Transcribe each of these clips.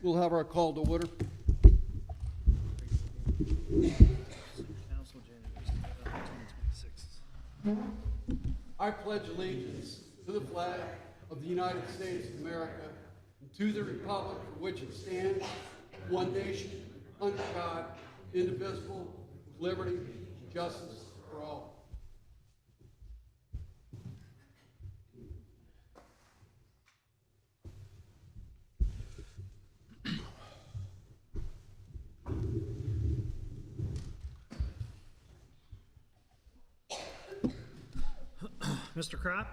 We'll have our call to order. Council, January 2026. I pledge allegiance to the flag of the United States of America and to the republic for which it stands, one nation, under God, indivisible, with liberty and justice for all. Mr. Crop?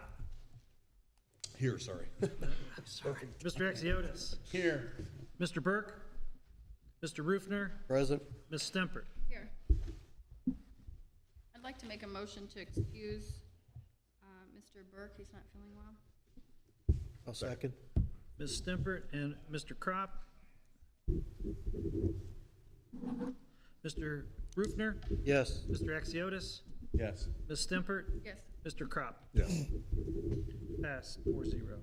Here, sorry. Sorry. Mr. Exiotis? Here. Mr. Burke? Mr. Rufner? Present. Ms. Stempert? Here. I'd like to make a motion to excuse Mr. Burke. He's not feeling well. I'll second. Ms. Stempert and Mr. Crop? Mr. Rufner? Yes. Mr. Exiotis? Yes. Ms. Stempert? Yes. Mr. Crop? Yes. Pass 4-0.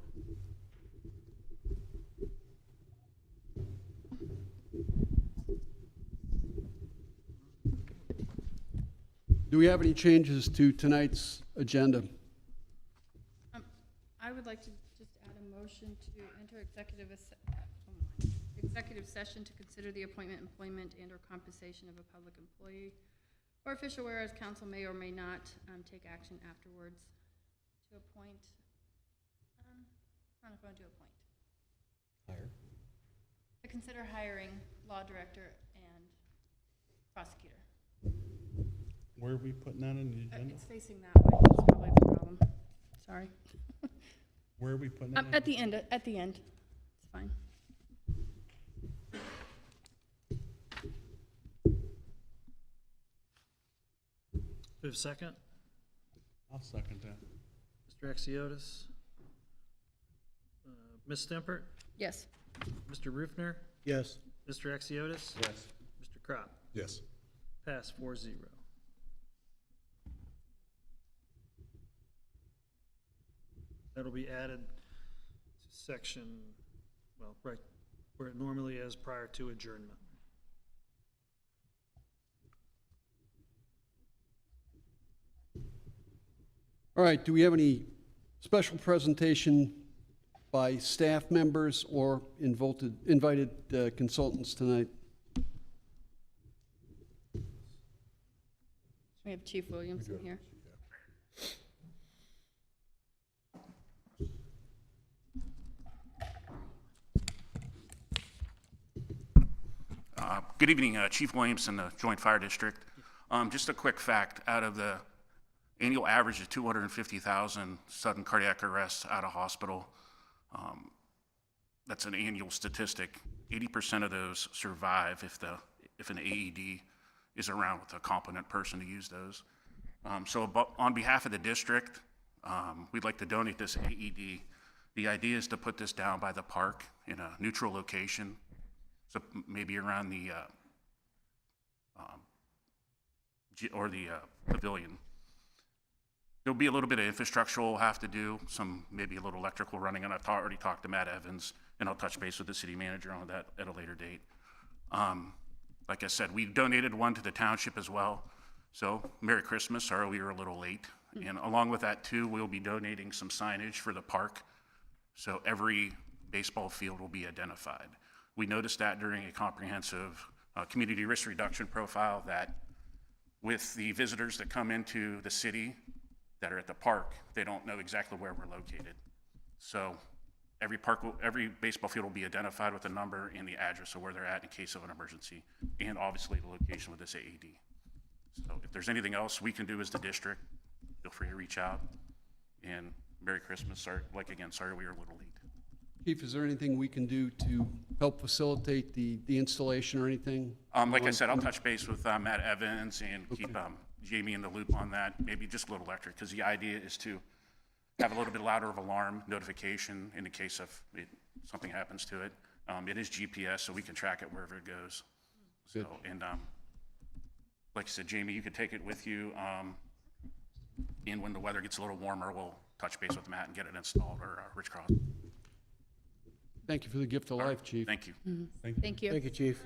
Do we have any changes to tonight's agenda? I would like to just add a motion to enter executive session to consider the appointment, employment, and/or compensation of a public employee or official, whereas council may or may not take action afterwards to appoint. I don't know if I want to appoint. Higher. To consider hiring law director and prosecutor. Where are we putting that on the agenda? It's facing that way. That's probably the problem. Sorry. Where are we putting it? At the end. At the end. It's fine. Do we have a second? I'll second that. Mr. Exiotis? Ms. Stempert? Yes. Mr. Rufner? Yes. Mr. Exiotis? Yes. Mr. Crop? Yes. Pass 4-0. That'll be added to section, well, right where it normally is prior to adjournment. All right, do we have any special presentation by staff members or invited consultants tonight? We have Chief Williamson here. Good evening, Chief Williamson, the Joint Fire District. Just a quick fact, out of the annual average of 250,000 sudden cardiac arrests out of hospital, that's an annual statistic. 80% of those survive if an AED is around with a competent person to use those. So on behalf of the district, we'd like to donate this AED. The idea is to put this down by the park in a neutral location, so maybe around the pavilion. There'll be a little bit of infrastructure we'll have to do, maybe a little electrical running, and I've already talked to Matt Evans, and I'll touch base with the city manager on that at a later date. Like I said, we donated one to the township as well, so Merry Christmas. Sorry we were a little late. And along with that too, we'll be donating some signage for the park, so every baseball field will be identified. We noticed that during a comprehensive community risk reduction profile that with the visitors that come into the city that are at the park, they don't know exactly where we're located. So every baseball field will be identified with a number and the address of where they're at in case of an emergency, and obviously the location with this AED. So if there's anything else we can do as the district, feel free to reach out. And Merry Christmas. Sorry we were a little late. Chief, is there anything we can do to help facilitate the installation or anything? Like I said, I'll touch base with Matt Evans and keep Jamie in the loop on that, maybe just a little electric, because the idea is to have a little bit louder of alarm notification in the case of something happens to it. It is GPS, so we can track it wherever it goes. Good. So, and like I said, Jamie, you could take it with you. And when the weather gets a little warmer, we'll touch base with Matt and get it installed, or Rich Cross. Thank you for the gift of life, Chief. Thank you. Thank you. Thank you, Chief.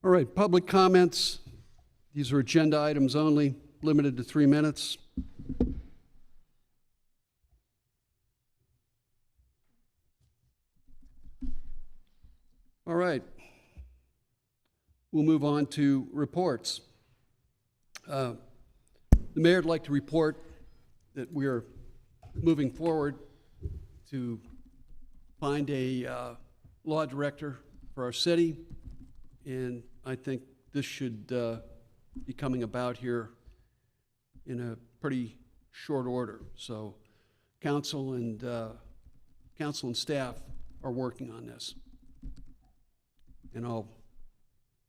All right, public comments. These are agenda items only, limited to 3 minutes. All right. We'll move on to reports. The mayor would like to report that we are moving forward to find a law director for our city, and I think this should be coming about here in a pretty short order. So council and staff are working on this. And I'll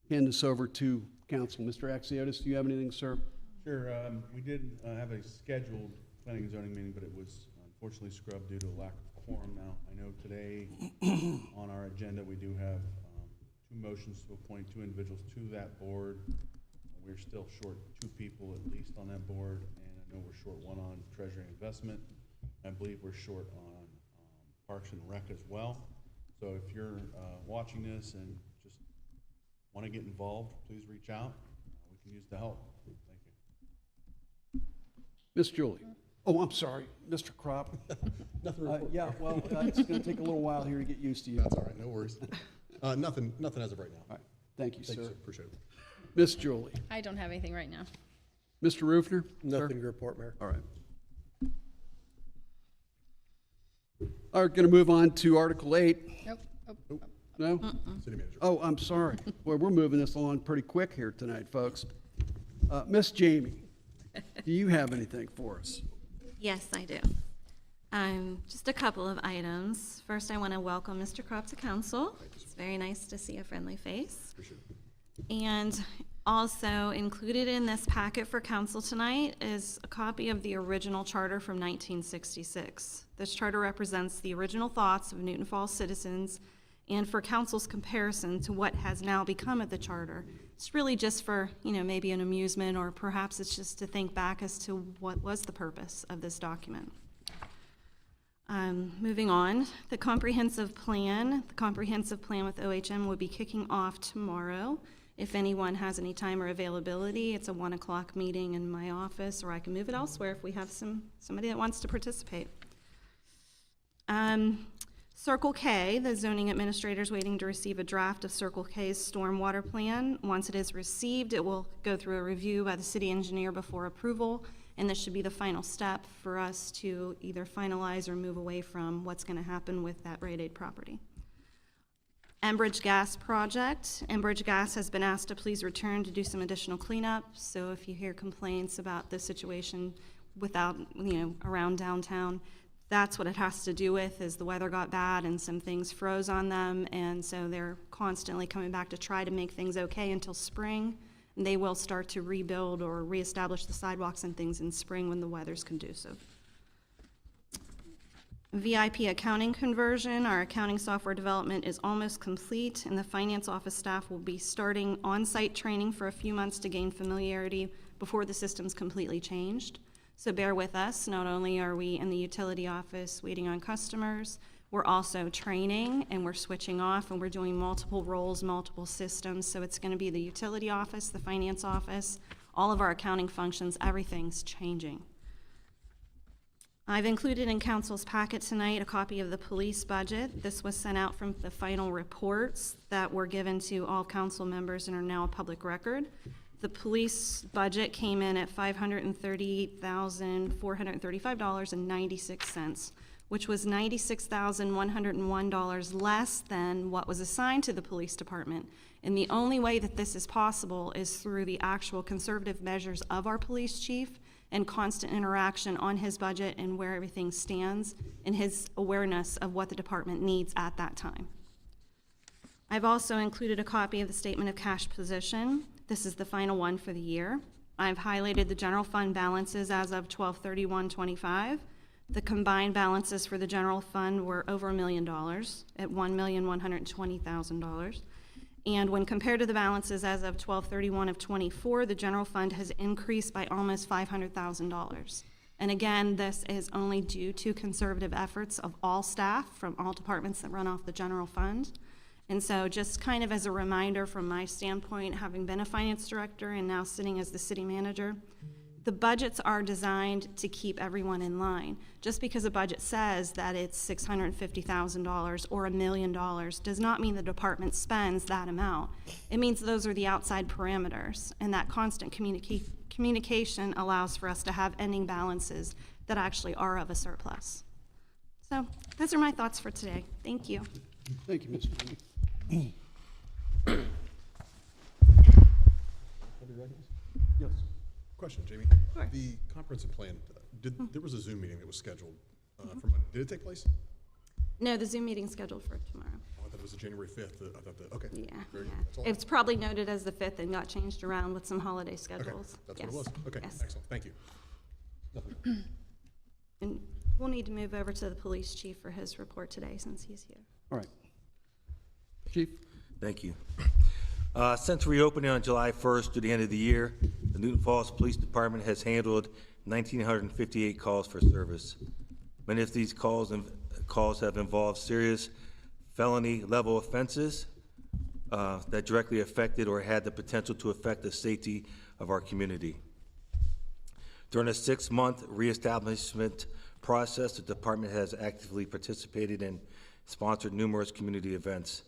hand this over to council. Mr. Axiotis, do you have anything, sir? Sure, we did have a scheduled planning and zoning meeting, but it was unfortunately scrubbed due to a lack of quorum now. I know today on our agenda, we do have 2 motions to appoint 2 individuals to that board. We're still short 2 people at least on that board, and I know we're short 1 on Treasury and Investment. I believe we're short on Parks and Rec as well. So if you're watching this and just want to get involved, please reach out. We can use the help. Thank you. Miss Julie? Oh, I'm sorry, Mr. Crop. Nothing to report. Yeah, well, it's going to take a little while here to get used to you. That's all right, no worries. Nothing as of right now. All right, thank you, Thank you, sir. sir. Appreciate it. Miss Julie? I don't have anything right now. Mr. Rufner? Sir? Nothing to report, Mayor. All right. All right, going to move on to Article 8. Nope. Oh, No? City manager. Oh, I'm sorry. Boy, we're moving this along pretty quick here tonight, folks. Miss Jamie, do you have anything for us? Yes, I do. Just a couple of items. First, I want to welcome Mr. Kropp to council. It's very nice to see a friendly face. Appreciate it. And also included in this packet for council tonight is a copy of the original charter from 1966. This charter represents the original thoughts of Newton Falls citizens, and for council's comparison to what has now become of the charter. It's really just for, maybe an amusement, or perhaps it's just to think back as to what was the purpose of this document. Moving on, the comprehensive plan with OHM will be kicking off tomorrow. If anyone has any time or availability, it's a 1 o'clock meeting in my office, or I can move it elsewhere if we have somebody that wants to participate. Circle K, the zoning administrator is waiting to receive a draft of Circle K's stormwater plan. Once it is received, it will go through a review by the city engineer before approval, and this should be the final step for us to either finalize or move away from what's going to happen with that Rite Aid property. Enbridge Gas project. Enbridge Gas has been asked to please return to do some additional cleanup, so if you hear complaints about the situation around downtown, that's what it has to do with, is the weather got bad and some things froze on them, and so they're constantly coming back to try to make things okay until spring. And they will start to rebuild or reestablish the sidewalks and things in spring when the weather's conducive. VIP accounting conversion. Our accounting software development is almost complete, and the finance office staff will be starting on-site training for a few months to gain familiarity before the system's completely changed. So bear with us. Not only are we in the utility office waiting on customers, we're also training, and we're switching off, and we're doing multiple roles, multiple systems. So it's going to be the utility office, the finance office, all of our accounting functions, everything's changing. I've included in council's packet tonight a copy of the police budget. This was sent out from the final reports that were given to all council members and are now a public record. The police budget came in at $538,435.96, which was $96,101 less than what was assigned to the police department. And the only way that this is possible is through the actual conservative measures of our police chief and constant interaction on his budget and where everything stands, and his awareness of what the department needs at that time. I've also included a copy of the statement of cash position. This is the final one for the year. I've highlighted the general fund balances as of 12/31/25. The combined balances for the general fund were over $1 million at $1,120,000. And when compared to the balances as of 12/31 of '24, the general fund has increased by almost $500,000. And again, this is only due to conservative efforts of all staff from all departments that run off the general fund. And so just kind of as a reminder from my standpoint, having been a finance director and now sitting as the city manager, the budgets are designed to keep everyone in line. Just because a budget says that it's $650,000 or $1 million does not mean the department spends that amount. It means those are the outside parameters, and that constant communication allows for us to have ending balances that actually are of a surplus. So those are my thoughts for today. Thank you. Thank you, Ms. Mooney. Yes. Question, Jamie. Sure. The comprehensive plan, there was a Zoom meeting that was scheduled did it take place? No, the Zoom meeting's scheduled for tomorrow. Oh, I thought it was January 5th. I thought okay. Yeah, Very yeah. good. That's all. It's probably noted as the 5th and got changed around with some holiday Okay, schedules. that's what Yes, it was. Okay, yes. excellent. Thank you. And we'll need to move over to the police chief for his report today since he's here. All right. Chief? Thank you. Since reopening on July 1st to the end of the year, the Newton Falls Police Department has handled 1,958 calls for service. Many of these calls have involved serious felony-level offenses that directly affected or had the potential to affect the safety of our community. During a 6-month reestablishment process, the department has actively participated and sponsored numerous community events.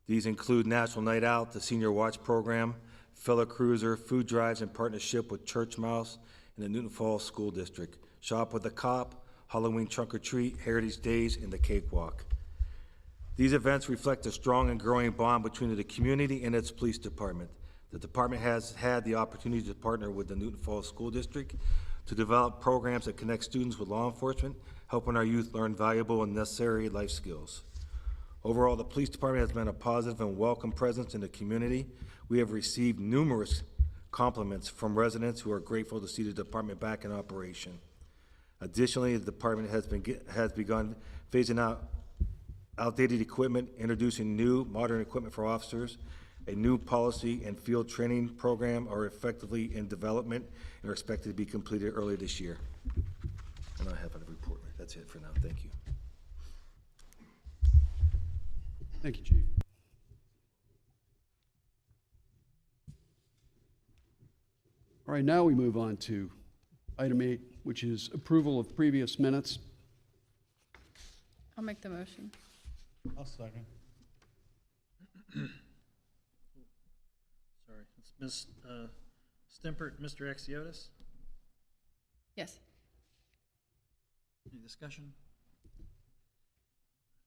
These include National Night Out, the Senior Watch Program, Fellow Cruiser, food drives in partnership with Church Mouse and the Newton Falls School District, Shop with a Cop, Halloween Trunk or Treat, Heritage Days, and the Cakewalk. These events reflect a strong and growing bond between the community and its police department. The department has had the opportunity to partner with the Newton Falls School District to develop programs that connect students with law enforcement, helping our youth learn valuable and necessary life skills. Overall, the police department has been a positive and welcome presence in the community. We have received numerous compliments from residents who are grateful to see the department back in operation. Additionally, the department has begun phasing out outdated equipment, introducing new modern equipment for officers. A new policy and field training program are effectively in development and are expected to be completed early this year. And I have a report. That's it for now. Thank you. Thank you, Chief. All right, now we move on to item 8, which is approval of previous minutes. I'll make the motion. I'll second. Sorry, it's Ms. Stimpert, Mr. Exiotis. Yes. Any discussion?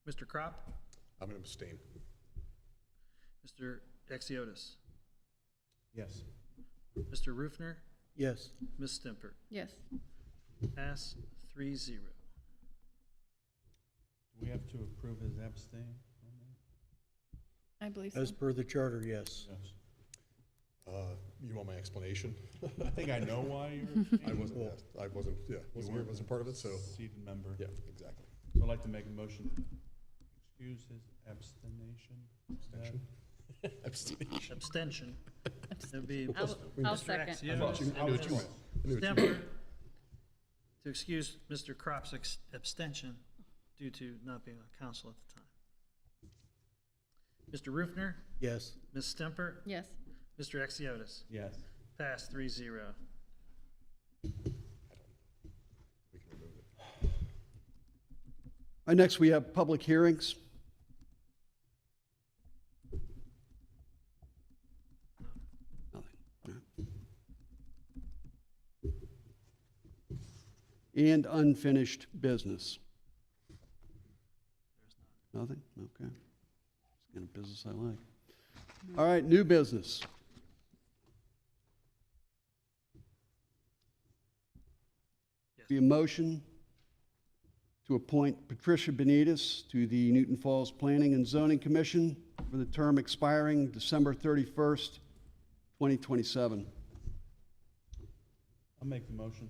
Mr. Crop, I'm going to abstain. Mr. Exiotis, Yes. Mr. Rufner, Yes. Ms. Stimpert. Yes. Pass 3-0. Do we have to approve his abstain? I believe so. As per the charter, yes. Yes. You want my explanation? I think I know why you're I wasn't part of it, so, seated member. yeah, exactly. So I'd like to make a motion to excuse his abstination. Abstention? Abstention. Abstention. It'd be I'll Mr. second. Exiotis. I knew what you meant. Stemper to excuse Mr. Crop's abstention due to not being on council at the time. Mr. Rufner, Yes. Ms. Stemper, Yes. Mr. Exiotis. Yes. Pass 3-0. We can remove it. Next, we have public hearings. Nothing. And unfinished business. Nothing? Okay. It's the kind of business I like. All right, new business. Be a motion to appoint Patricia Benitez to the Newton Falls Planning and Zoning Commission for the term expiring December 31st, 2027. I'll make the motion.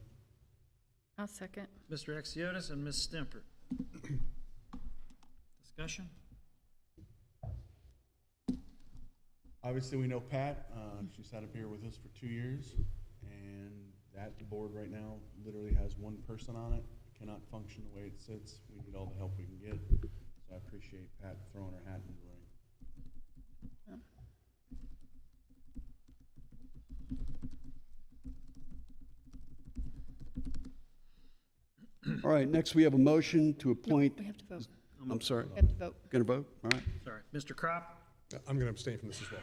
I'll second. Mr. Exiotis and Ms. Stemper. Discussion? Obviously, we know Pat. She sat up here with us for 2 years, and that board right now literally has one person on it. Cannot function the way it sits. We need all the help we can get. So I appreciate Pat throwing her hat in the ring. All right, next we have a motion to appoint, We have to vote. I'm sorry, We have to vote. gonna vote? All right. Sorry, Mr. Crop, I'm going to abstain from this as well.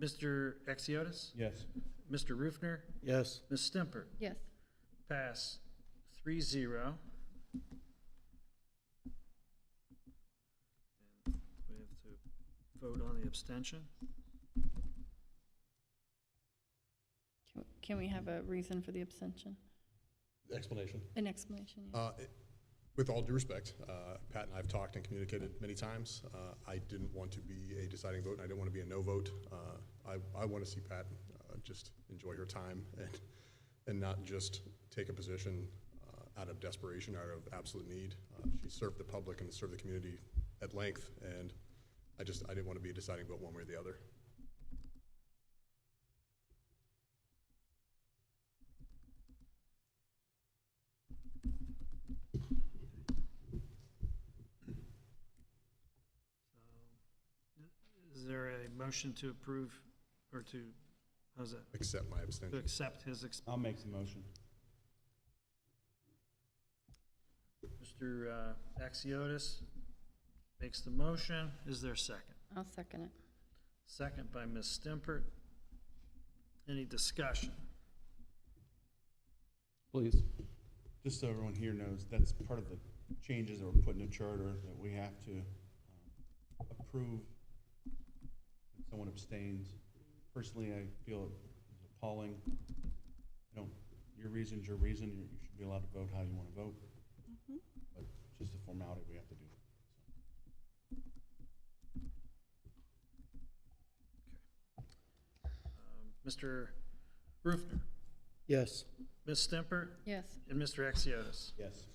Mr. Exiotis, Yes. Mr. Rufner, Yes. Ms. Stimpert. Yes. Pass 3-0. And we have to vote on the abstention. Can we have a reason for the abstention? Explanation. An explanation, yes. With all due respect, Pat and I have talked and communicated many times. I didn't want to be a deciding vote, and I didn't want to be a no vote. I want to see Pat just enjoy her time and not just take a position out of desperation, out of absolute need. She served the public and served the community at length, and I didn't want to be a deciding vote one way or the other. Is there a motion to approve, or to, how's that? Accept my To abstention. accept his, I'll make the motion. Mr. Axiotis makes the motion. Is there a second? I'll second it. Second by Ms. Stimpert. Any discussion? Please. Just so everyone here knows, that's part of the changes that we're putting in charter, that we have to approve when someone abstains. Personally, I feel it's appalling. Your reason's your reason. You should be allowed to vote how you want to vote. But it's just a formality we have to do. Mr. Rufner, Yes. Ms. Stimpert, Yes. and Mr. Axiotis. Yes.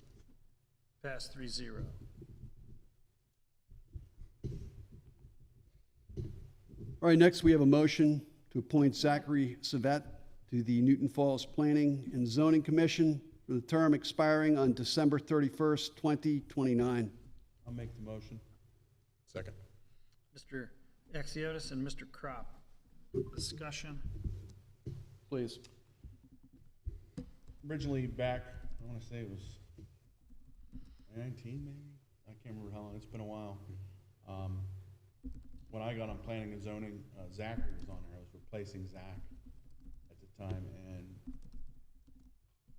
Pass 3-0. All right, next we have a motion to appoint Zachary Savet to the Newton Falls Planning and Zoning Commission for the term expiring on December 31st, 2029. I'll make the motion. Second. Mr. Axiotis and Mr. Crop. Discussion? Please. Originally back, I want to say it was 2019 maybe? I can't remember how long, it's been a while. When I got on planning and zoning, Zachary was on there, I was replacing Zach at the time, and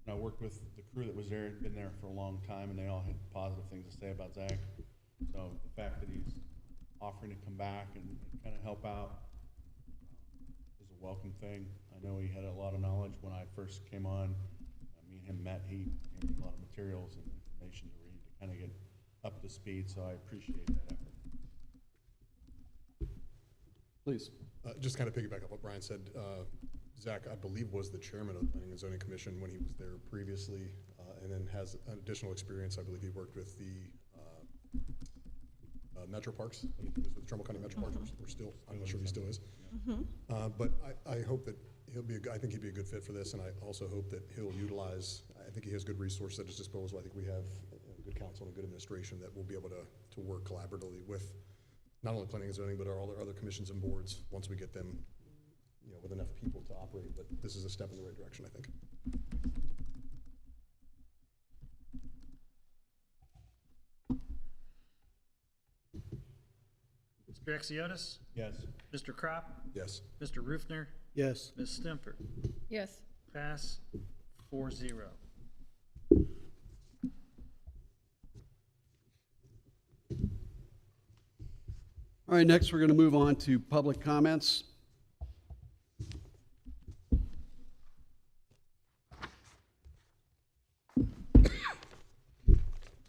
I worked with the crew that was there, had been there for a long time, and they all had positive things to say about Zach. So the fact that he's offering to come back and kind of help out is a welcome thing. I know he had a lot of knowledge when I first came on. Me and him met, he gave me a lot of materials and information to read to kind of get up to speed, so I appreciate that effort. Please. Just kind of piggyback up what Brian said, Zach, I believe, was the chairman of the Planning and Zoning Commission when he was there previously, and then has an additional experience. I believe he worked with the Metro Parks, when he was with Trumbull County Metro Parks, we're still, I'm not sure if he still is. But I hope that I think he'd be a good fit for this, and I also hope that he'll utilize, I think he has good resources at his disposal. I think we have good counsel and good administration that will be able to work collaboratively with not only planning and zoning, but all our other commissions and boards, once we get them, with enough people to operate. But this is a step in the right direction, I think. Mr. Axiotis? Yes. Mr. Crop? Yes. Mr. Rufner? Yes. Ms. Stimpert? Yes. Pass 4-0. All right, next we're going to move on to public comments.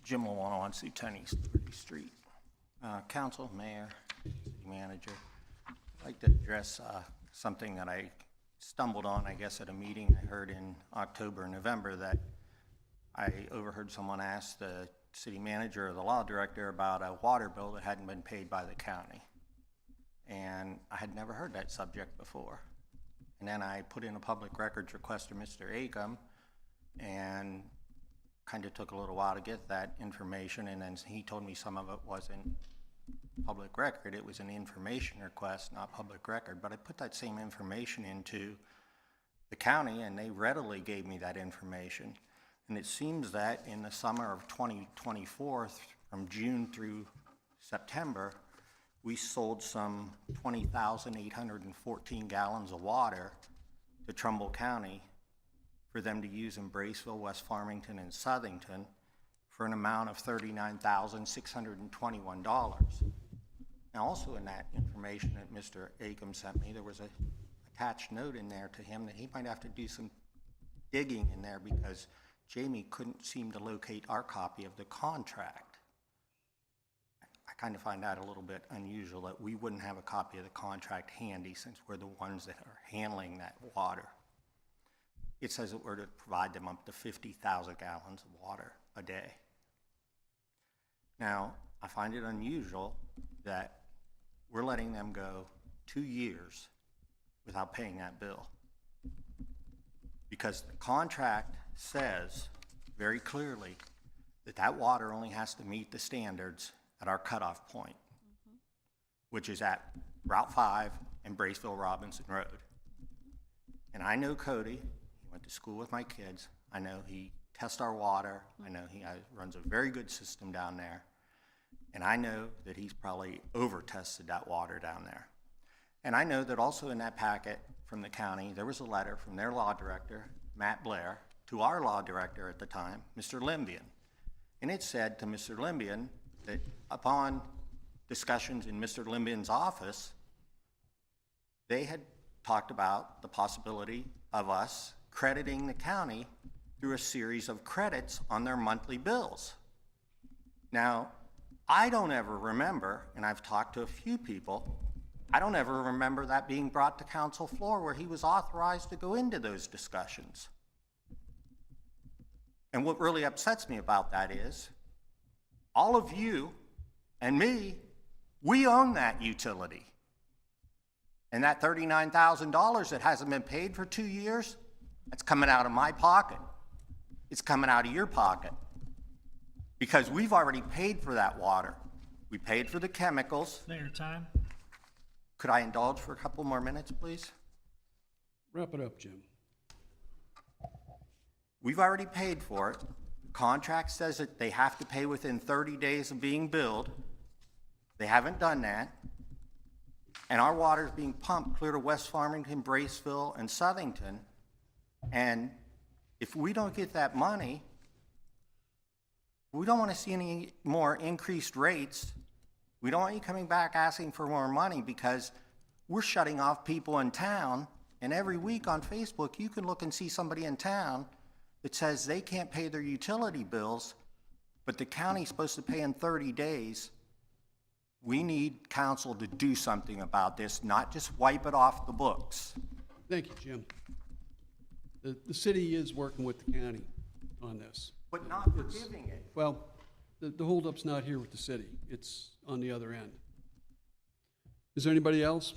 Jim Milano on Suetonius 30th Street. Council, Mayor, City Manager, I'd like to address something that I stumbled on, I guess, at a meeting I heard in October and November, that I overheard someone ask the city manager or the law director about a water bill that hadn't been paid by the county. and I had never heard that subject before. And then I put in a public records request to Mr. Acom, and kind of took a little while to get that information, and then he told me some of it wasn't public record. It was an information request, not public record. But I put that same information into the county, and they readily gave me that information. And it seems that in the summer of 2024, from June through September, we sold some 20,814 gallons of water to Trumbull County for them to use in Braceville, West Farmington, and Southington for an amount of $39,621. Now, also in that information that Mr. Acom sent me, there was a attached note in there to him that he might have to do some digging in there because Jamie couldn't seem to locate our copy of the contract. I kind of find that a little bit unusual that we wouldn't have a copy of the contract handy since we're the ones that are handling that water. It says that we're to provide them up to 50,000 gallons of water a day. Now, I find it unusual that we're letting them go 2 years without paying that bill. Because the contract says very clearly that that water only has to meet the standards at our cutoff point, which is at Route 5 and Braceville Robinson Road. And I know Cody. He went to school with my kids. I know he tests our water. I know he runs a very good system down there. And I know that he's probably over-tested that water down there. And I know that also in that packet from the county, there was a letter from their law director, Matt Blair, to our law director at the time, Mr. Limbian. And it said to Mr. Limbian that upon discussions in Mr. Limbian's office, they had talked about the possibility of us crediting the county through a series of credits on their monthly bills. Now, I don't ever remember, and I've talked to a few people, I don't ever remember that being brought to council floor where he was authorized to go into those discussions. And what really upsets me about that is, all of you and me, we own that utility. And that $39,000 that hasn't been paid for 2 years, that's coming out of my pocket. It's coming out of your pocket. Because we've already paid for that water. We paid for the chemicals. Mayor, time? Could I indulge for a couple more minutes, please? Wrap it up, Jim. We've already paid for it. The contract says that they have to pay within 30 days of being billed. They haven't done that. And our water is being pumped clear to West Farmington, Braceville, and Southington. And if we don't get that money, we don't want to see any more increased rates. We don't want you coming back asking for more money because we're shutting off people in town. And every week on Facebook, you can look and see somebody in town that says they can't pay their utility bills, but the county's supposed to pay in 30 days. We need council to do something about this, not just wipe it off the books. Thank you, Jim. The city is working with the county on this. But not forgiving it. Well, the holdup's not here with the city. It's on the other end. Is there anybody else?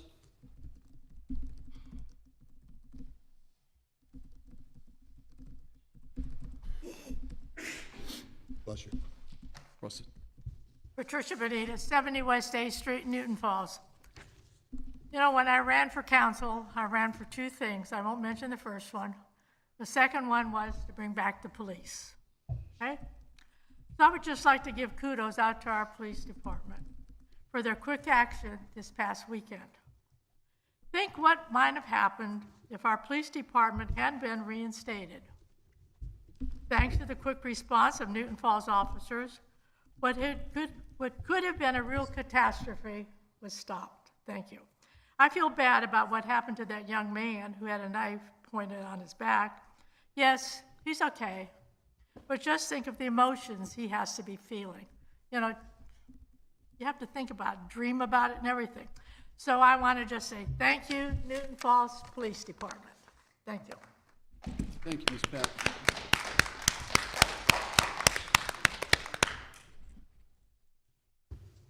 Bless you. Proceed. Patricia Benitez, 70 West A Street, Newton Falls. You know, when I ran for council, I ran for two things. I won't mention the first one. The second one was to bring back the police, okay? So I would just like to give kudos out to our police department for their quick action this past weekend. Think what might have happened if our police department had been reinstated. Thanks to the quick response of Newton Falls officers, what could have been a real catastrophe was stopped. Thank you. I feel bad about what happened to that young man who had a knife pointed on his back. Yes, he's okay, but just think of the emotions he has to be feeling. You know, you have to think about it, dream about it and everything. So I want to just say thank you, Newton Falls Police Department. Thank you. Thank you, Ms. Pat.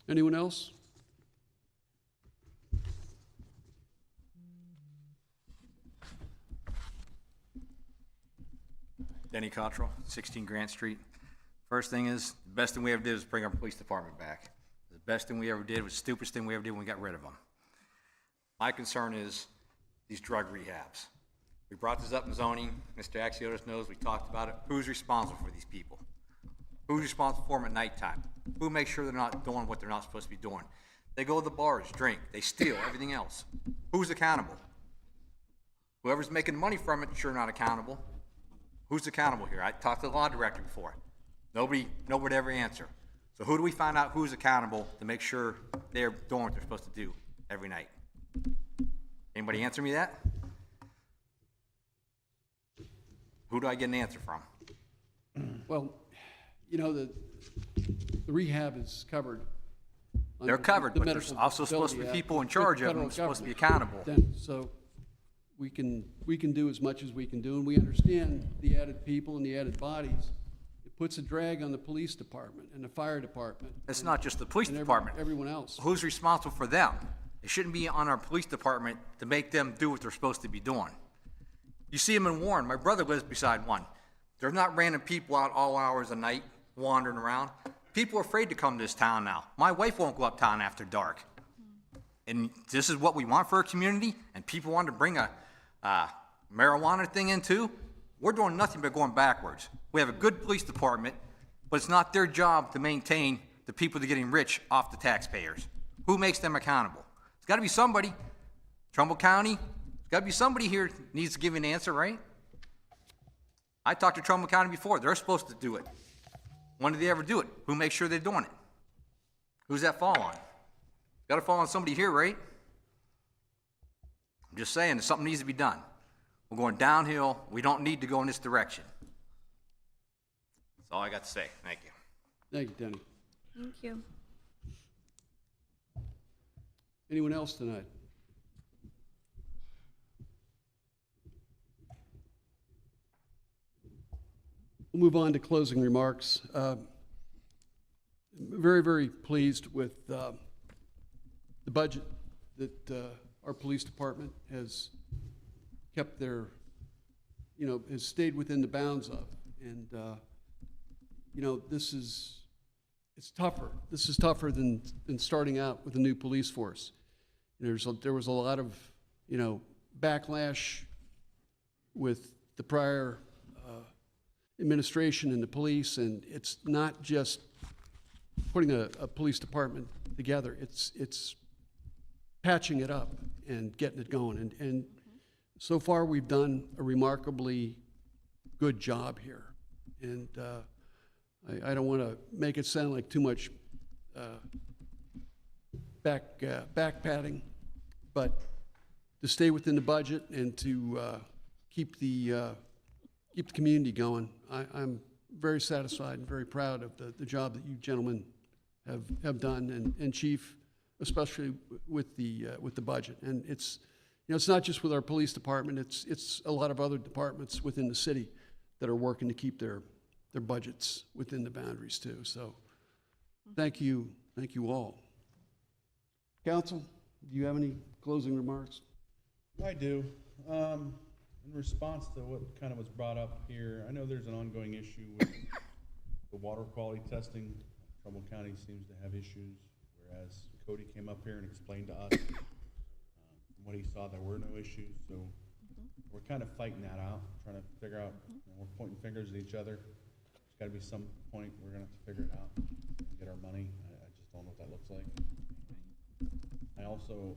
Anyone else? Denny Cottrell, 16 Grant Street. First thing is, the best thing we ever did was bring our police department back. The best thing we ever did was the stupidest thing we ever did when we got rid of them. My concern is these drug rehabs. We brought this up in zoning. Mr. Axiotis knows, we talked about it. Who's responsible for these people? Who's responsible for them at nighttime? Who makes sure they're not doing what they're not supposed to be doing? They go to the bars, drink, they steal, everything else. Who's accountable? Whoever's making money from it, sure not accountable. Who's accountable here? I talked to the law director before. Nobody would ever answer. So who do we find out who's accountable to make sure they're doing what they're supposed to do every night? Anybody answer me that? Who do I get an answer from? Well, you know, the rehab is covered. They're under covered, the but there's Medical also supposed to be Facility people in Act, charge of them, federal supposed to be government. accountable. Then, so we can do as much as we can do, and we understand the added people and the added bodies. It puts a drag on the police department and the fire department. It's not just the police and department. everyone else. Who's responsible for them? It shouldn't be on our police department to make them do what they're supposed to be doing. You see them in Warren. My brother lives beside one. There's not random people out all hours of night wandering around. People are afraid to come to this town now. My wife won't go uptown after dark. And this is what we want for our community, and people want to bring a marijuana thing in too. We're doing nothing but going backwards. We have a good police department, but it's not their job to maintain the people that are getting rich off the taxpayers. Who makes them accountable? It's got to be somebody. Trumbull County, it's got to be somebody here that needs to give an answer, right? I talked to Trumbull County before. They're supposed to do it. When did they ever do it? Who makes sure they're doing it? Who's that fall on? Got to fall on somebody here, right? I'm just saying, something needs to be done. We're going downhill. We don't need to go in this direction. That's all I got to say. Thank you. Thank you, Denny. Thank you. Anyone else tonight? We'll move on to closing remarks. Very, very pleased with the budget that our police department has kept their, has stayed within the bounds of. And, it's tougher. This is tougher than starting out with a new police force. There was a lot of, backlash with the prior administration and the police, and it's not just putting a police department together. It's patching it up and getting it going. And so far, we've done a remarkably good job here. And I don't want to make it sound like too much back padding, but to stay within the budget and to keep the community going, I'm very satisfied and very proud of the job that you gentlemen have done, and Chief, especially with the budget. And it's not just with our police department. It's a lot of other departments within the city that are working to keep their budgets within the boundaries too. So thank you all. Council, do you have any closing remarks? I do. In response to what kind of was brought up here, I know there's an ongoing issue with the water quality testing. Trumbull County seems to have issues, whereas Cody came up here and explained to us from what he saw, there were no issues. So we're kind of fighting that out, trying to figure out, we're pointing fingers at each other. There's got to be some point we're going to have to figure it out and get our money. I just don't know what that looks like. I also,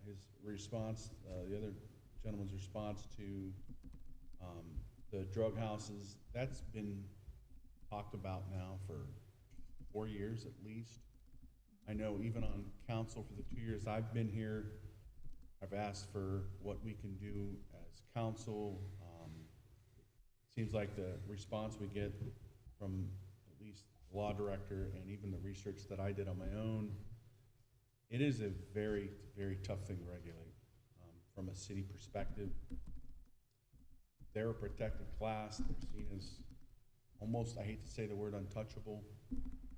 his response, the other gentleman's response to the drug houses, that's been talked about now for 4 years at least. I know even on council for the 2 years I've been here, I've asked for what we can do as council. Seems like the response we get from at least the law director and even the research that I did on my own, it is a very, very tough thing to regulate from a city perspective. They're a protected class. They're seen as almost, I hate to say the word untouchable,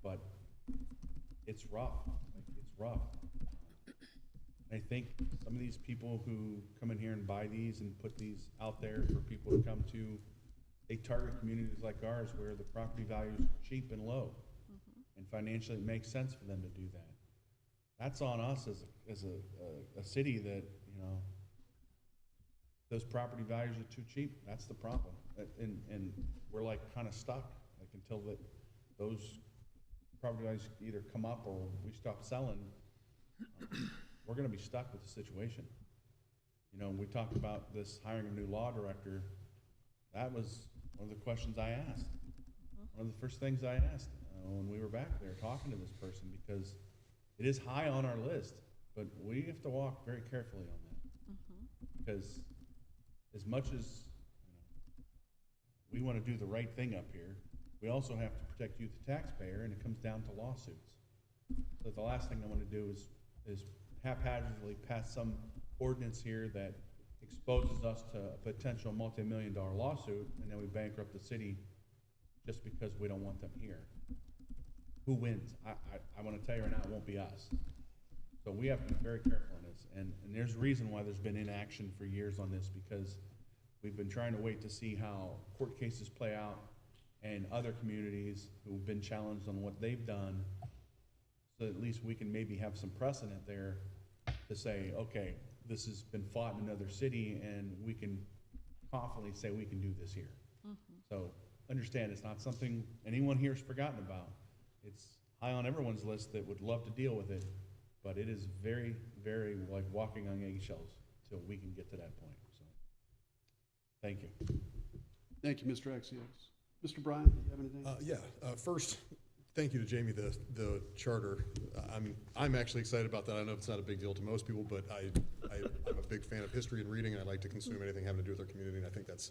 but it's rough. It's rough. I think some of these people who come in here and buy these and put these out there for people to come to, they target communities like ours where the property values are cheap and low. And financially, it makes sense for them to do that. That's on us as a city that, you know, those property values are too cheap. That's the problem. And we're like kind of stuck, like until those property values either come up or we stop selling, we're gonna be stuck with the situation. You know, we talked about this hiring a new law director. That was one of the questions I asked. One of the first things I asked when we were back there talking to this person, because it is high on our list, but we have to walk very carefully on that. Because as much as, you know, we want to do the right thing up here, we also have to protect you, the taxpayer, and it comes down to lawsuits. So the last thing I want to do is haphazardly pass some ordinance here that exposes us to a potential multi-million-dollar lawsuit, and then we bankrupt the city just because we don't want them here. Who wins? I want to tell you right now, it won't be us. So we have to be very careful on this, and there's a reason why there's been inaction for years on this, because we've been trying to wait to see how court cases play out and other communities who've been challenged on what they've done, so at least we can maybe have some precedent there to say, okay, this has been fought in another city, and we can confidently say we can do this here. So understand, it's not something anyone here has forgotten about. It's high on everyone's list that would love to deal with it, but it is very, very like walking on eggshells till we can get to that point. So, thank you. Thank you, Mr. Axios. Mr. Bryan, do you have anything? First, thank you to Jamie, the charter. I'm actually excited about that. I know it's not a big deal to most people, but I'm a big fan of history and reading, and I like to consume anything having to do with our community, and I think it's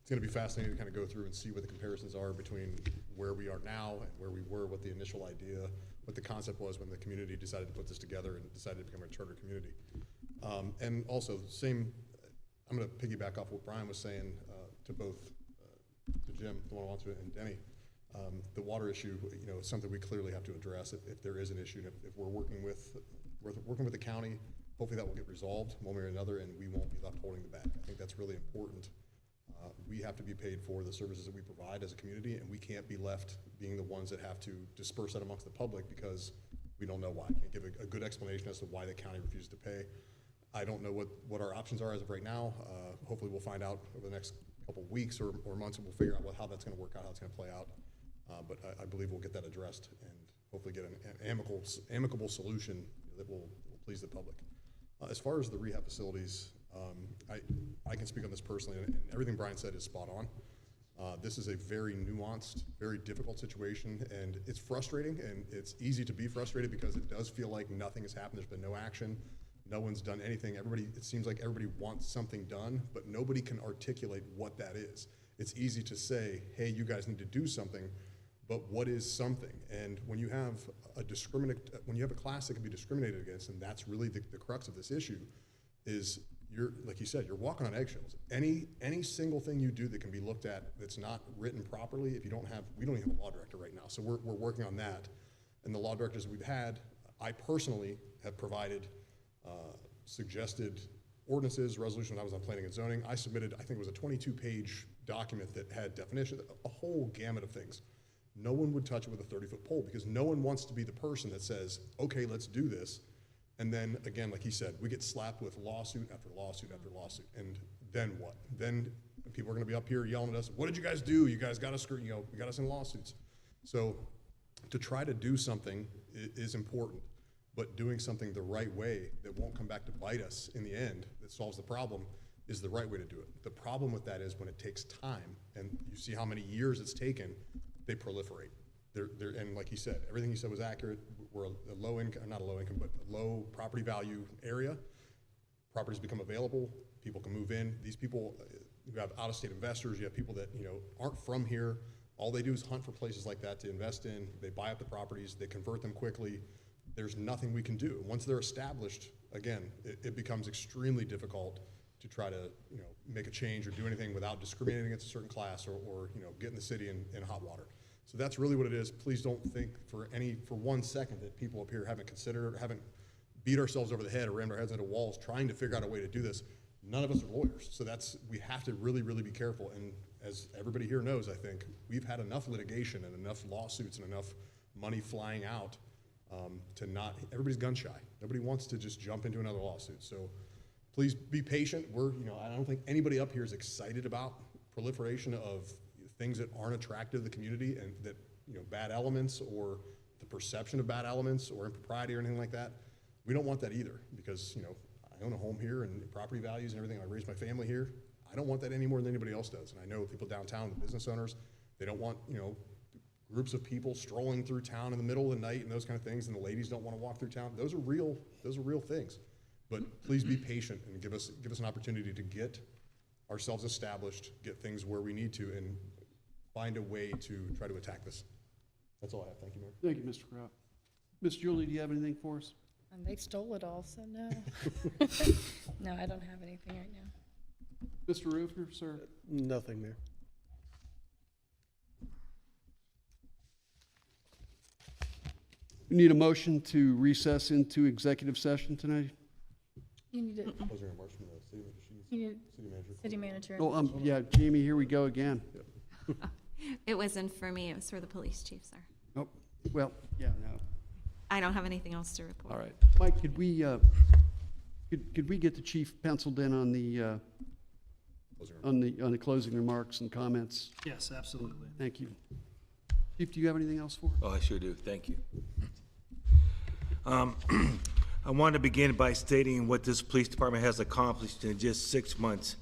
going to be fascinating to kind of go through and see what the comparisons are between where we are now and where we were, what the initial idea, what the concept was when the community decided to put this together and decided to become a charter community. And also, I'm going to piggyback off what Brian was saying to both, to Jim, the one who wants to, and Denny. The water issue, you know, is something we clearly have to address if there is an issue. If we're working with the county, hopefully that will get resolved one way or another, and we won't be left holding the bag. I think that's really important. We have to be paid for the services that we provide as a community, and we can't be left being the ones that have to disperse that amongst the public because we don't know why. I can't give a good explanation as to why the county refuses to pay. I don't know what our options are as of right now. Hopefully we'll find out over the next couple weeks or months, and we'll figure out how that's going to work out, how it's going to play out. But I believe we'll get that addressed and hopefully get an amicable solution that will please the public. As far as the rehab facilities, I can speak on this personally, and everything Brian said is spot on. This is a very nuanced, very difficult situation, and it's frustrating, and it's easy to be frustrated because it does feel like nothing has happened. There's been no action. No one's done anything. It seems like everybody wants something done, but nobody can articulate what that is. It's easy to say, hey, you guys need to do something, but what is something? And when you have a class that can be discriminated against, and that's really the crux of this issue, is like you said, you're walking on eggshells. Any single thing you do that can be looked at that's not written properly, we don't even have a law director right now, so we're working on that. And the law directors we've had, I personally have provided suggested ordinances, resolutions. I was on planning and zoning. I submitted, I think it was a 22-page document that had definitions, a whole gamut of things. No one would touch it with a 30-foot pole because no one wants to be the person that says, okay, let's do this. And then again, like he said, we get slapped with lawsuit after lawsuit after lawsuit. And then what? Then people are going to be up here yelling at us, what did you guys do? You guys got us, you got us in lawsuits. So to try to do something is important, but doing something the right way that won't come back to bite us in the end, that solves the problem, is the right way to do it. The problem with that is when it takes time, and you see how many years it's taken, they proliferate. And like he said, everything he said was accurate. We're a low income, not a low income, but a low property value area. Properties become available, people can move in. These people, you have out-of-state investors, you have people that aren't from here. All they do is hunt for places like that to invest in. They buy up the properties, they convert them quickly. There's nothing we can do. Once they're established, again, it becomes extremely difficult to try to make a change or do anything without discriminating against a certain class or getting the city in hot water. So that's really what it is. Please don't think for 1 second that people up here haven't considered, haven't beat ourselves over the head or rammed our heads into walls trying to figure out a way to do this. None of us are lawyers, so we have to really, really be careful. And as everybody here knows, I think, we've had enough litigation and enough lawsuits and enough money flying out everybody's gun shy. Nobody wants to just jump into another lawsuit. So please be patient. I don't think anybody up here is excited about proliferation of things that aren't attractive to the community and that, bad elements or the perception of bad elements or impropriety or anything like that. We don't want that either because, I own a home here and property values and everything. I raised my family here. I don't want that any more than anybody else does. And I know people downtown, the business owners, they don't want, groups of people strolling through town in the middle of the night and those kind of things, and the ladies don't want to walk through town. Those are real things. But please be patient and give us an opportunity to get ourselves established, get things where we need to, and find a way to try to attack this. That's all I have. Thank you, Mayor. Thank you, Mr. Kraut. Ms. Julie, do you have anything for us? And they stole it all, so no. No, I don't have anything right now. Mr. Roofer, sir? Nothing, Mayor. We need a motion to recess into executive session tonight? You need to, Closing remarks from the city you need manager. city manager. Oh, yeah, Jamie, here we go again. It wasn't for me, it was for the police chief, sir. Oh, well, yeah, no. I don't have anything else to report. All right. Mike, could we get the chief penciled in on the, on the closing remarks and comments? Yes, absolutely. Thank you. Chief, do you have anything else for us? Oh, I sure do. Thank you. I want to begin by stating what this police department has accomplished in just 6 months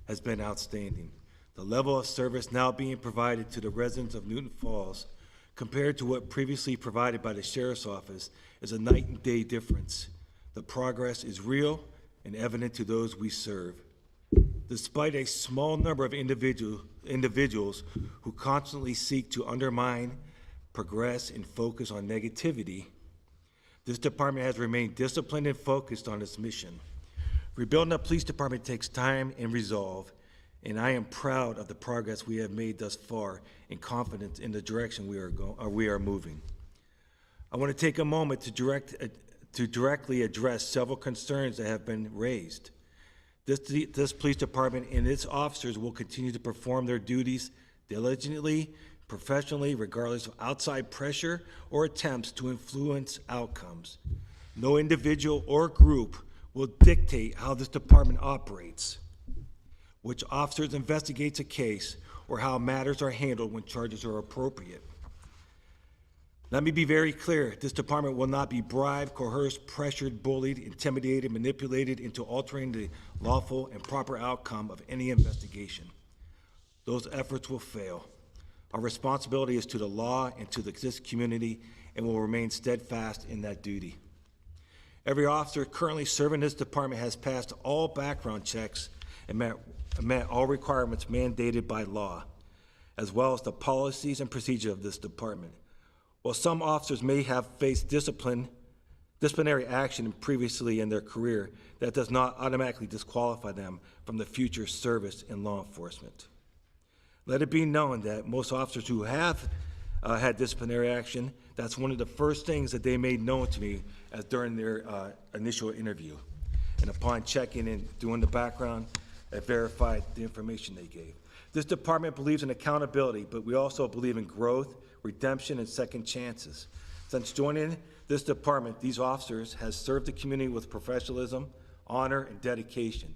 has been outstanding. The level of service now being provided to the residents of Newton Falls compared to what previously provided by the sheriff's office is a night and day difference. The progress is real and evident to those we serve. Despite a small number of individuals who constantly seek to undermine, progress, and focus on negativity, this department has remained disciplined and focused on its mission. Rebuilding a police department takes time and resolve, and I am proud of the progress we have made thus far and confident in the direction we are moving. I want to take a moment to directly address several concerns that have been raised. This police department and its officers will continue to perform their duties diligently, professionally, regardless of outside pressure or attempts to influence outcomes. No individual or group will dictate how this department operates, which officers investigates a case, or how matters are handled when charges are appropriate. Let me be very clear, this department will not be bribed, coerced, pressured, bullied, intimidated, manipulated into altering the lawful and proper outcome of any investigation. Those efforts will fail. Our responsibility is to the law and to this community, and will remain steadfast in that duty. Every officer currently serving this department has passed all background checks and met all requirements mandated by law, as well as the policies and procedures of this department. While some officers may have faced disciplinary action previously in their career, that does not automatically disqualify them from the future service in law enforcement. Let it be known that most officers who have had disciplinary action, that's one of the first things that they made known to me as during their initial interview. And upon checking and doing the background, I verified the information they gave. This department believes in accountability, but we also believe in growth, redemption, and second chances. Since joining this department, these officers have served the community with professionalism, honor, and dedication.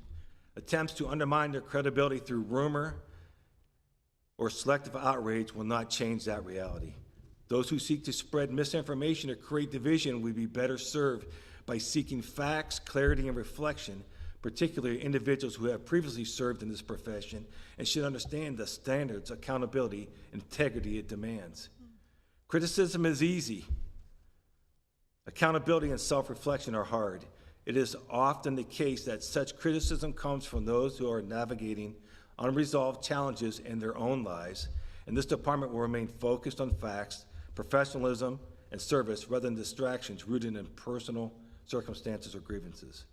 Attempts to undermine their credibility through rumor or selective outrage will not change that reality. Those who seek to spread misinformation or create division will be better served by seeking facts, clarity, and reflection, particularly individuals who have previously served in this profession and should understand the standards, accountability, and integrity it demands. Criticism is easy. Accountability and self-reflection are hard. It is often the case that such criticism comes from those who are navigating unresolved challenges in their own lives, and this department will remain focused on facts, professionalism, and service rather than distractions rooted in personal circumstances or grievances.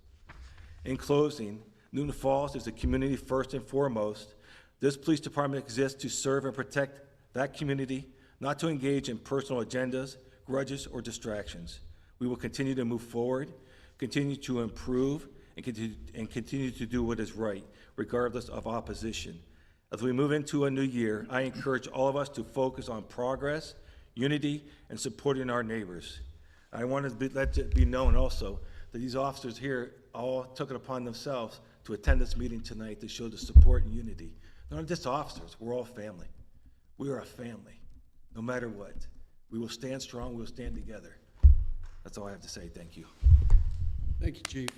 In closing, Newton Falls is a community first and foremost. This police department exists to serve and protect that community, not to engage in personal agendas, grudges, or distractions. We will continue to move forward, continue to improve, and continue to do what is right, regardless of opposition. As we move into a new year, I encourage all of us to focus on progress, unity, and supporting our neighbors. I want to let it be known also that these officers here all took it upon themselves to attend this meeting tonight to show the support and unity. Not just officers, we're all family. We are a family, no matter what. We will stand strong, we will stand together. That's all I have to say, thank you. Thank you, Chief.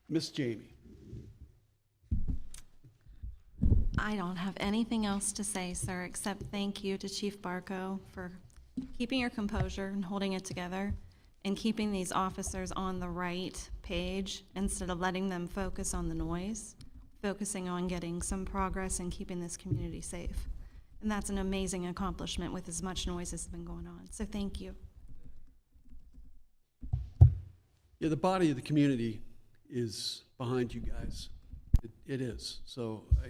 Miss Jamie. I don't have anything else to say, sir, except thank you to Chief Barco for keeping your composure and holding it together and keeping these officers on the right page instead of letting them focus on the noise, focusing on getting some progress and keeping this community safe. And that's an amazing accomplishment with as much noise as has been going on. So thank you. Yeah, the body of the community is behind you guys. It is. So I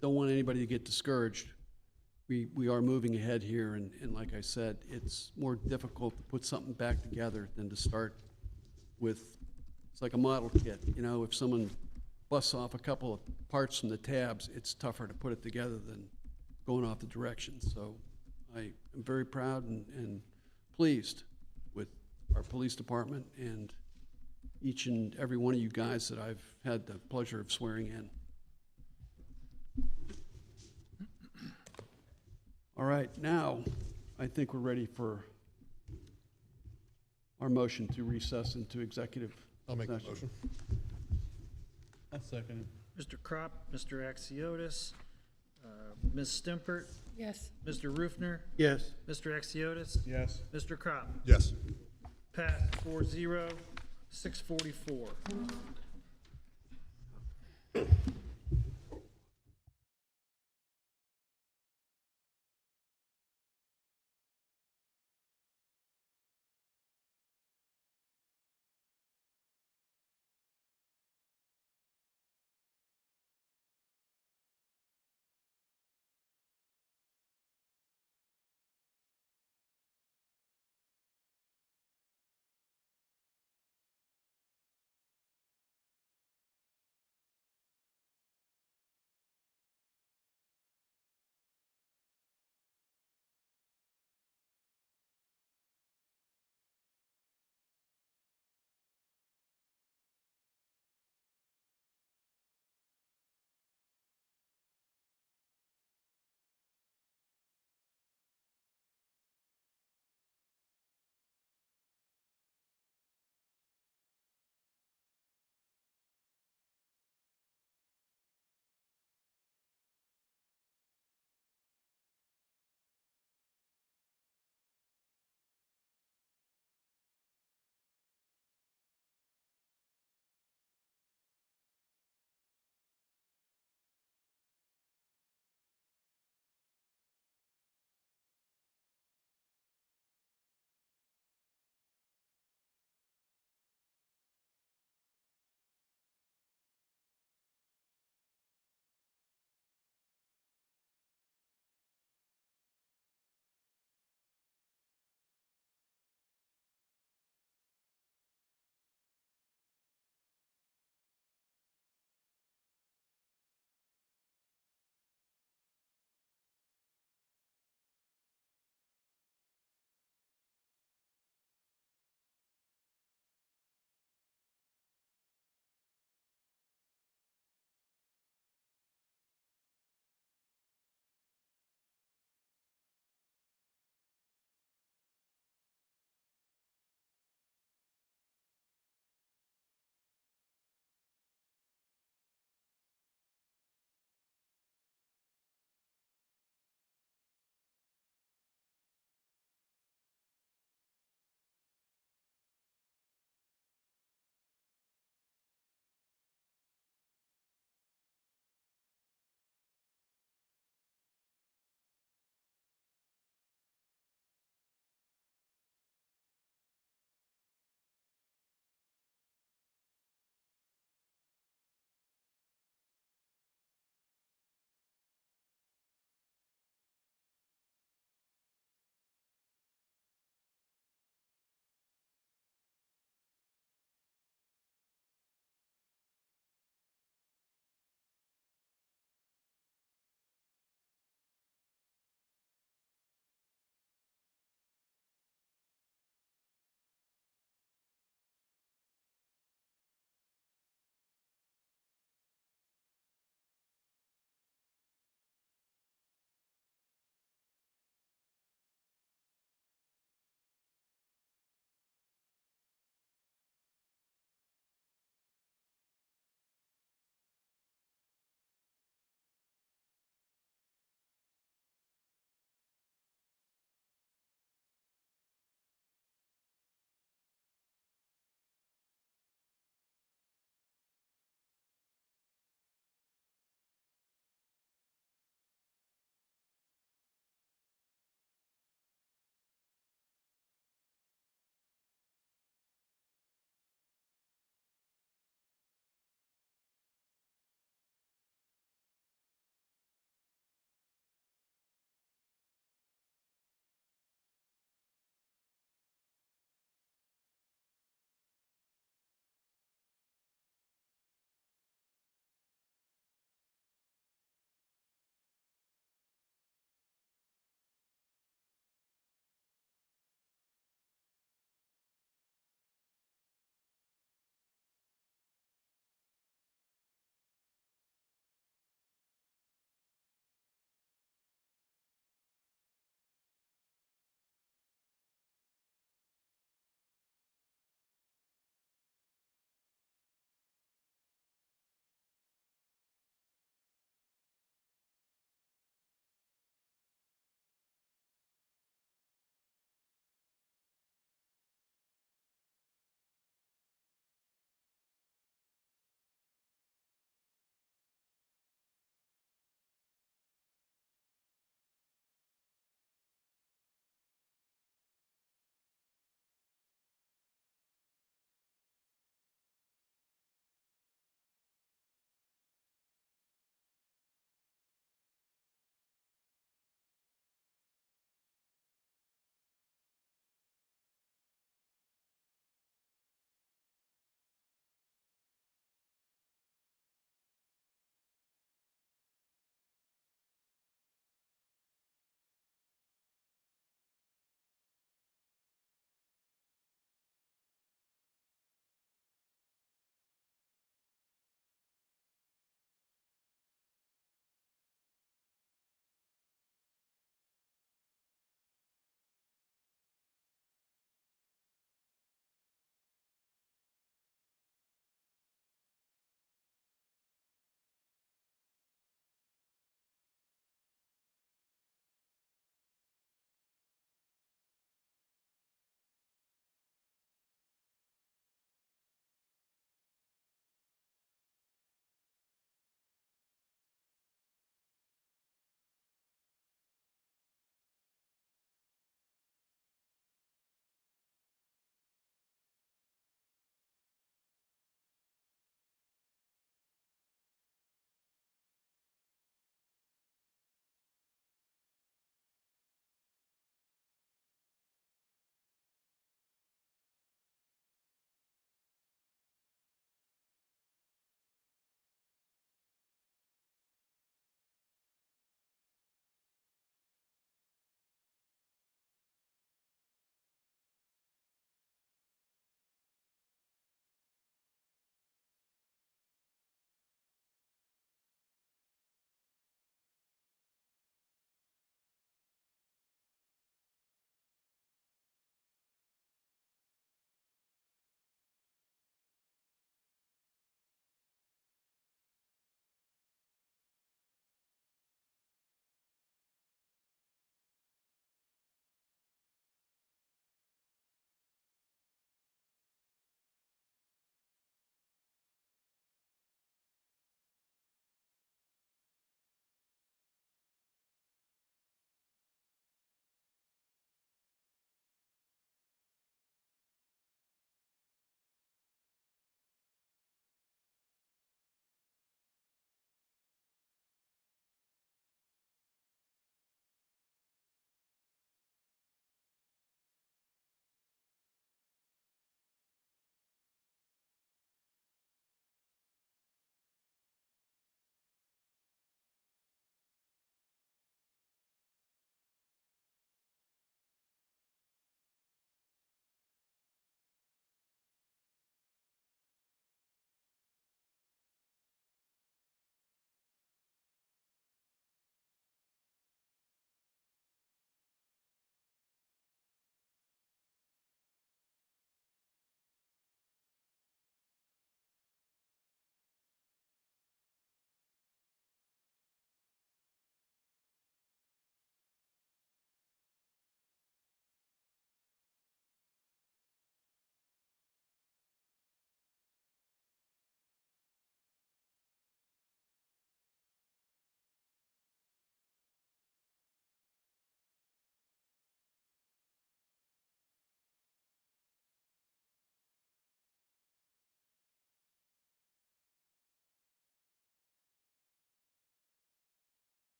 don't want anybody to get discouraged. We are moving ahead here, and like I said, it's more difficult to put something back together than to start with, it's like a model kit. You know, if someone busts off a couple of parts from the tabs, it's tougher to put it together than going off the directions. So I am very proud and pleased with our police department and each and every one of you guys that I've had the pleasure of swearing in. All right, now I think we're ready for our motion to recess into executive I'll make the session. motion. I'll second it. Mr. Kropp, Mr. Axiotis, Ms. Stimpert, Yes. Mr. Rufner, Yes. Mr. Axiotis, Yes. Mr. Kropp. Yes. Pat 4-0, 6:44.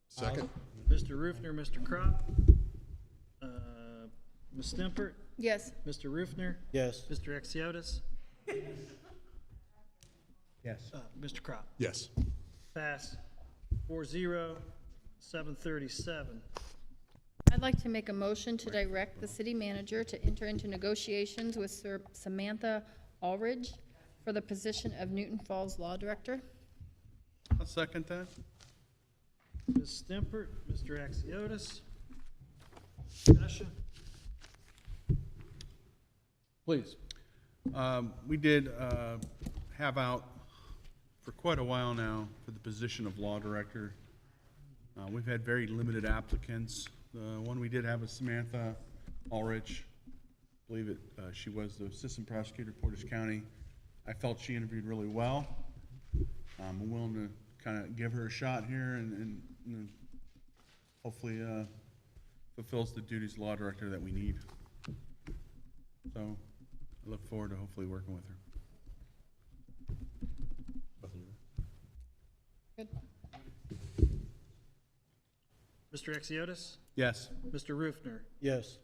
Second? Mr. Rufner, Mr. Crop, Ms. Stempert, Yes. Mr. Rufner, Yes. Mr. Exiotis, Yes. Mr. Crop. Yes. Pass 4-0, 7:37. I'd like to make a motion to direct the city manager to enter into negotiations with Sir Samantha Aldridge for the position of Newton Falls Law Director. I'll second that. Ms. Stempert, Mr. Exiotis. Discussion? Please. We did have out for quite a while now for the position of law director. We've had very limited applicants. The one we did have was Samantha Ulrich. I believe she was the assistant prosecutor of Portage County. I felt she interviewed really well. I'm willing to kind of give her a shot here and hopefully fulfills the duties of law director that we need. So I look forward to hopefully working with her. Good. Mr. Exiotis, Yes. Mr. Rufner, Yes.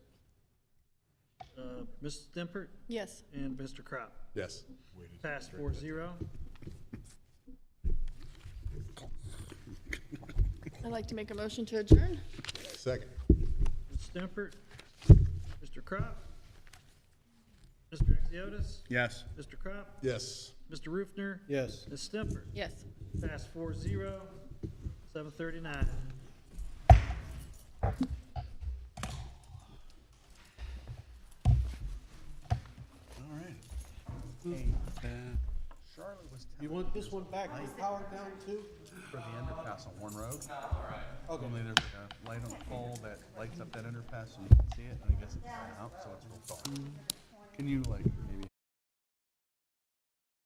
Ms. Stempert, Yes. and Mr. Crop. Yes. Pass 4-0. I'd like to make a motion to adjourn. Second? Ms. Stempert, Mr. Crop, Mr. Exiotis, Yes. Mr. Crop, Yes. Mr. Rufner, Yes. Ms. Stempert. Yes. Pass 4-0, 7:39. All right. Charlotte was You want this one back, powered down too? for the underpass on Warren Road. Only there's like a light on the pole that lights up that underpass so you can see it, and I guess it's out, so it's real dark. Can you like